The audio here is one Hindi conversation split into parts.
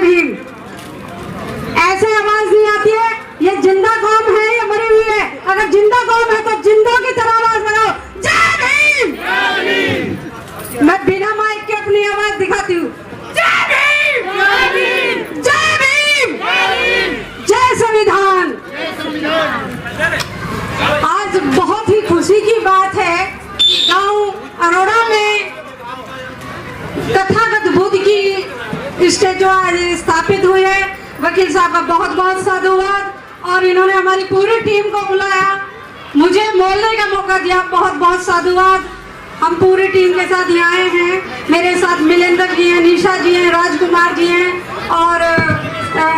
भीम। ऐसे आवाज नहीं आती है। ये जिंदा कौम है या मरी हुई है? अगर जिंदा कौम है तो जिंदों की तरह आवाज लगाओ, जय भीम। मैं बिना माइक के अपनी आवाज दिखाती हूँ, जय भीम, जय भीम, जय संविधान। आज बहुत ही खुशी की बात है, गांव अरोड़ा में तथागत बुद्ध की स्टैचू आज स्थापित हुई है। वकील साहब का बहुत बहुत साधुवाद, और इन्होंने हमारी पूरी टीम को बुलाया, मुझे बोलने का मौका दिया, बहुत बहुत साधुवाद। हम पूरी टीम के साथ यहाँ आए हैं। मेरे साथ मिलेंद्र जी हैं, निशा जी हैं, राजकुमार जी हैं और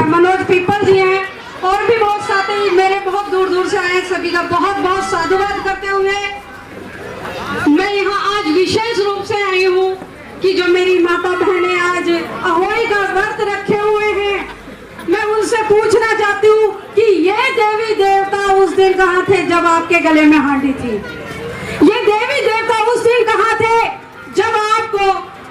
मनोज पीपल जी हैं, और भी बहुत साथी मेरे बहुत दूर दूर से आए। सभी का बहुत बहुत साधुवाद करते हुए मैं यहाँ आज विशेष रूप से आई हूँ कि जो मेरी माता बहनें आज अहोई का व्रत रखे हुए हैं, मैं उनसे पूछना चाहती हूँ कि ये देवी देवता उस दिन कहाँ थे जब आपके गले में हांडी थी? ये देवी देवता उस दिन कहाँ थे जब आपको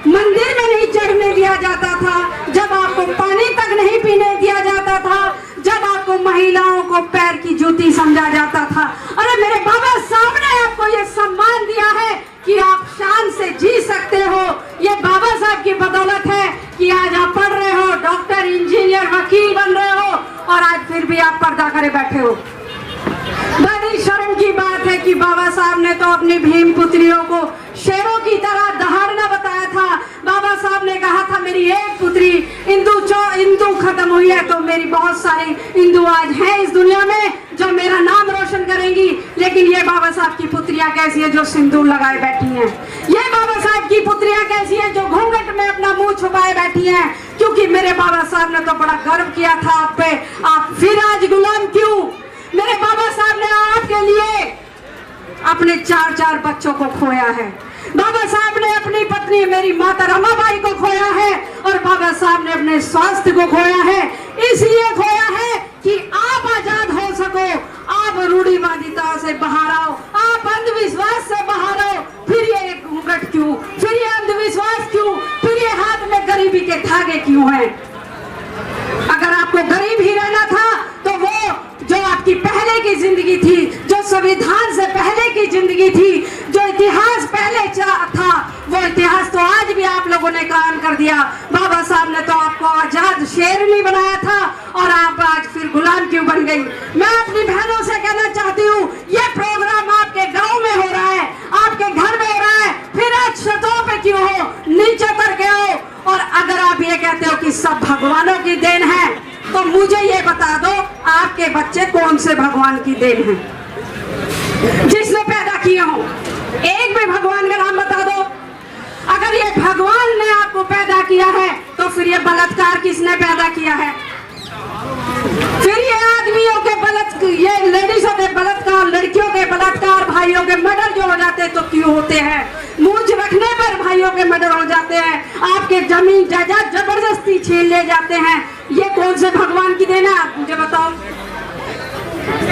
मंदिर में नहीं चढ़ने दिया जाता था, जब आपको पानी तक नहीं पीने दिया जाता था, जब आपको महिलाओं को पैर की जूती समझा जाता था? अरे मेरे बाबा साहब ने आपको ये सम्मान दिया है कि आप शान से जी सकते हो। ये बाबा साहब की बदौलत है कि आज आप पढ़ रहे हो, डॉक्टर, इंजीनियर, वकील बन रहे हो, और आज फिर भी आप पर्दा करे बैठे हो। बड़ी शर्म की बात है कि बाबा साहब ने तो अपनी भीम पुत्रियों को शेरों की तरह दहाड़ना बताया था। बाबा साहब ने कहा था मेरी एक पुत्री इंदू खत्म हुई है तो मेरी बहुत सारी इंदू आज हैं इस दुनिया में जो मेरा नाम रोशन करेंगी। लेकिन ये बाबा साहब की पुत्रियां कैसी है जो सिंदूर लगाए बैठी हैं? ये बाबा साहब की पुत्रियां कैसी है जो घूंघट में अपना मुंह छुपाए बैठी हैं? क्योंकि मेरे बाबा साहब ने तो बड़ा गर्व किया था आप पे। आप फिर आज गुलाम क्यों? मेरे बाबा साहब ने आपके लिए अपने 4-4 बच्चों को खोया है। बाबा साहब ने अपनी पत्नी मेरी माता रमाबाई को खोया है, और बाबा साहब ने अपने स्वास्थ्य को खोया है। इसलिए खोया है कि आप आजाद हो सको, आप रूढ़िवादिता से बाहर आओ, आप अंधविश्वास से बाहर आओ। फिर ये घूंघट क्यों? फिर ये अंधविश्वास क्यों? फिर ये हाथ में गरीबी के धागे क्यों हैं? अगर आपको गरीब ही रहना था तो वो जो आपकी पहले की जिंदगी थी, जो संविधान से पहले की जिंदगी थी, जो इतिहास पहले था, वो इतिहास तो आज भी आप लोगों ने कायम कर दिया। बाबा साहब ने तो आपको आजाद शेरनी बनाया था, और आप आज फिर गुलाम क्यों बन गई? मैं अपनी बहनों से कहना चाहती हूँ, ये प्रोग्राम आपके गाँव में हो रहा है, आपके घर में हो रहा है, फिर आज छतों पे क्यों हो? नीचे उतर के आओ। और अगर आप ये कहते हो कि सब भगवानों की देन है, तो मुझे ये बता दो आपके बच्चे कौन से भगवान की देन हैं जिसने पैदा किए हो? एक भी भगवान का नाम बता दो। अगर ये भगवान ने आपको पैदा किया है तो फिर ये बलात्कार किसने पैदा किया है? फिर ये आदमियों के ये लेडीजों के बलात्कार, लड़कियों के बलात्कार, भाइयों के मर्डर जो हो जाते हैं तो क्यों होते हैं? मूंछ रखने पर भाइयों के मर्डर हो जाते हैं, आपके जमीन जायदाद जबरदस्ती छीन ले जाते हैं। ये कौन से भगवान की देन है? आप मुझे बताओ।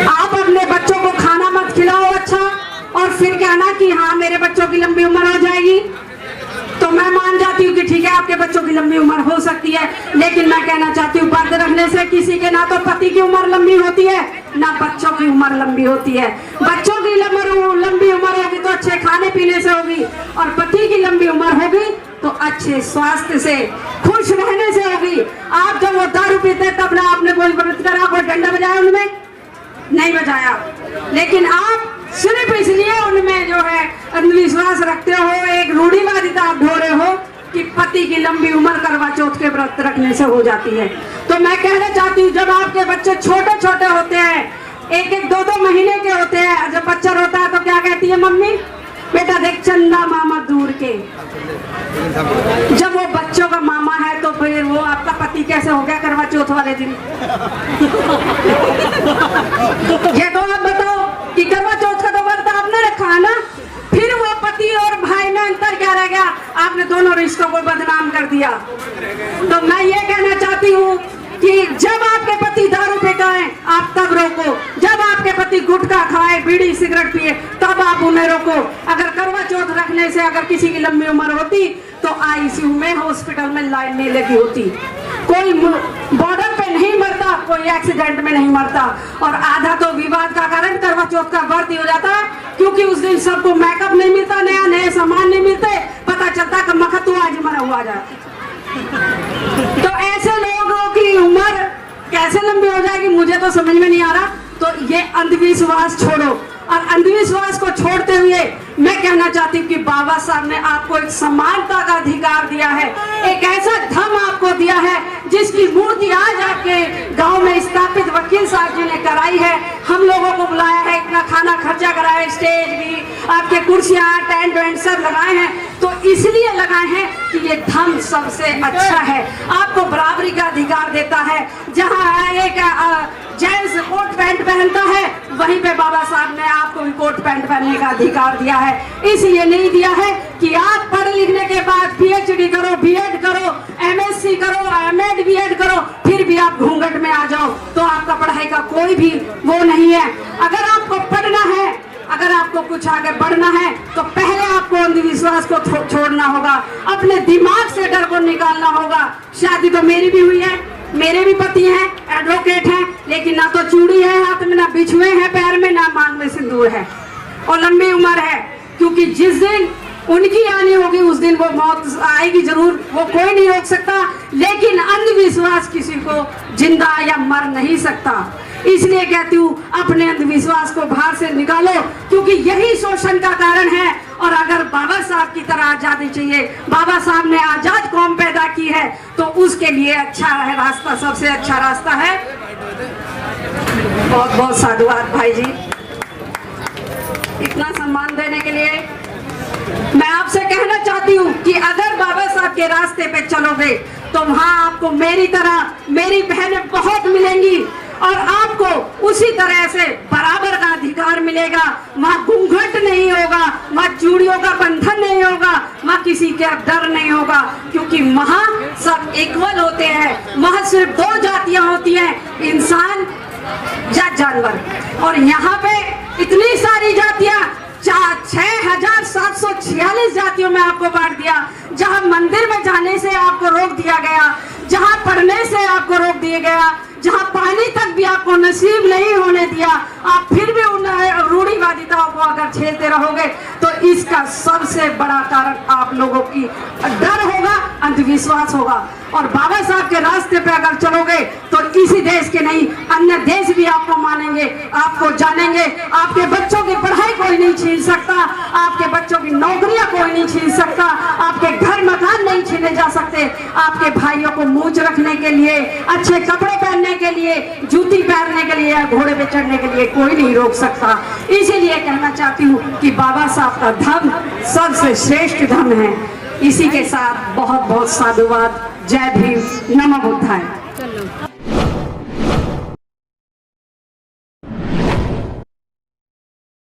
आप अपने बच्चों को खाना मत खिलाओ अच्छा, और फिर कहना कि हाँ मेरे बच्चों की लंबी उम्र हो जाएगी। तो मैं मान जाती हूँ कि ठीक है आपके बच्चों की लंबी उम्र हो सकती है, लेकिन मैं कहना चाहती हूँ पर्दे रखने से किसी के ना तो पति की उम्र लंबी होती है, ना बच्चों की उम्र लंबी होती है। बच्चों की लंबी उम्र होगी तो अच्छे खाने पीने से होगी, और पति की लंबी उम्र होगी तो अच्छे स्वास्थ्य से, खुश रहने से होगी। आप जब वो दारू पीते तब ना आपने कोई व्रत करा, कोई डंडा बजाया उनमें? नहीं बजाया। लेकिन आप सिर्फ इसलिए उनमें जो है अंधविश्वास रखते हो, एक रूढ़िवादिता आप ढो रहे हो कि पति की लंबी उम्र करवा चौथ के व्रत रखने से हो जाती है। तो मैं कहना चाहती हूँ जब आपके बच्चे छोटे छोटे होते हैं, 1-1, 2-2 महीने के होते हैं, जब बच्चा रोता है तो क्या कहती है मम्मी? बेटा देख चंदा मामा दूर के। जब वो बच्चों का मामा है तो फिर वो आपका पति कैसे हो गया करवा चौथ वाले दिन? ये तो आप बताओ कि करवा चौथ का तो व्रत आपने रखा है ना, फिर वो पति और भाई में अंतर क्या रह गया? आपने दोनों रिश्तों को बदनाम कर दिया। तो मैं ये कहना चाहती हूँ कि जब आपके पति दारू पे खाएं आप तब रोको, जब आपके पति गुटखा खाए, बीड़ी सिगरेट पिए तब आप उन्हें रोको। अगर करवा चौथ रखने से अगर किसी की लंबी उम्र होती तो आईसीयू में, हॉस्पिटल में लाइन नहीं लगी होती। कोई बॉर्डर पे नहीं मरता, कोई एक्सीडेंट में नहीं मरता। और आधा तो विवाद का कारण करवा चौथ का व्रत ही हो जाता है, क्योंकि उस दिन सबको मेकअप नहीं मिलता, नया नए सामान नहीं मिलते, पता चलता कि मखतू आज मरा हुआ जाता। तो ऐसे लोगों की उम्र कैसे लंबी हो जाएगी मुझे तो समझ में नहीं आ रहा। तो ये अंधविश्वास छोड़ो, और अंधविश्वास को छोड़ते हुए मैं कहना चाहती हूँ कि बाबा साहब ने आपको एक समानता का अधिकार दिया है, एक ऐसा धर्म आपको दिया है जिसकी मूर्ति आज आपके गांव में स्थापित वकील साहब जी ने कराई है। हम लोगों को बुलाया है, इतना खाना खर्चा कराया है, स्टेज भी, आपके कुर्सियां, टेंट वेंट सब लगाए हैं, तो इसलिए लगाए हैं कि ये धर्म सबसे अच्छा है, आपको बराबरी का अधिकार देता है। जहाँ एक जेंट्स कोट पैंट पहनता है, वहीं पे बाबा साहब ने आपको भी कोट पैंट पहनने का अधिकार दिया है। इसलिए नहीं दिया है कि आप पढ़ लिखने के बाद PhD करो, B.Ed करो, MSc करो, M.Ed B.Ed करो, फिर भी आप घूंघट में आ जाओ, तो आपका पढ़ाई का कोई भी वो नहीं है। अगर आपको पढ़ना है, अगर आपको कुछ आगे बढ़ना है, तो पहले आपको अंधविश्वास को छोड़ना होगा, अपने दिमाग से डर को निकालना होगा। शादी तो मेरी भी हुई है, मेरे भी पति हैं, एडवोकेट हैं, लेकिन ना तो चूड़ी है हाथ में, ना बिछुए हैं पैर में, ना मांग में सिंदूर है, और लंबी उम्र है, क्योंकि जिस दिन उनकी आनी होगी उस दिन वो मौत आएगी जरूर, वो कोई नहीं रोक सकता। लेकिन अंधविश्वास किसी को जिंदा या मर नहीं सकता। इसलिए कहती हूँ अपने अंधविश्वास को बाहर से निकालो, क्योंकि यही शोषण का कारण है। और अगर बाबा साहब की तरह आजादी चाहिए, बाबा साहब ने आजाद कौम पैदा की है, तो उसके लिए अच्छा है रास्ता, सबसे अच्छा रास्ता है। बहुत बहुत साधुवाद भाई जी, इतना सम्मान देने के लिए। मैं आपसे कहना चाहती हूँ कि अगर बाबा साहब के रास्ते पे चलोगे तो वहाँ आपको मेरी तरह मेरी बहनें बहुत मिलेंगी, और आपको उसी तरह से बराबर का अधिकार मिलेगा। वहाँ घूंघट नहीं होगा, वहाँ चूड़ियों का बंधन नहीं होगा, वहाँ किसी का डर नहीं होगा, क्योंकि वहाँ सब इक्वल होते हैं। वहाँ सिर्फ दो जातियां होती हैं, इंसान या जानवर। और यहाँ पे इतनी सारी जातियां, 6746 जातियों में आपको बांट दिया। जहाँ मंदिर में जाने से आपको रोक दिया गया, जहाँ पढ़ने से आपको रोक दिया गया, जहाँ पानी तक भी आपको नसीब नहीं होने दिया, आप फिर भी उन रूढ़िवादिताओं को अगर झेलते रहोगे, तो इसका सबसे बड़ा कारण आप लोगों की डर होगा, अंधविश्वास होगा। और बाबा साहब के रास्ते पे अगर चलोगे तो इसी देश के नहीं, अन्य देश भी आपको मानेंगे, आपको जानेंगे। आपके बच्चों की पढ़ाई कोई नहीं छीन सकता, आपके बच्चों की नौकरियां कोई नहीं छीन सकता, आपके घर मकान नहीं छीने जा सकते, आपके भाइयों को मूंछ रखने के लिए, अच्छे कपड़े पहनने के लिए, जूती पहनने के लिए, घोड़े पे चढ़ने के लिए कोई नहीं रोक सकता। इसीलिए कहना चाहती हूँ कि बाबा साहब का धर्म सबसे श्रेष्ठ धर्म है। इसी के साथ बहुत बहुत साधुवाद। जय भीम, नमो बुद्धाय।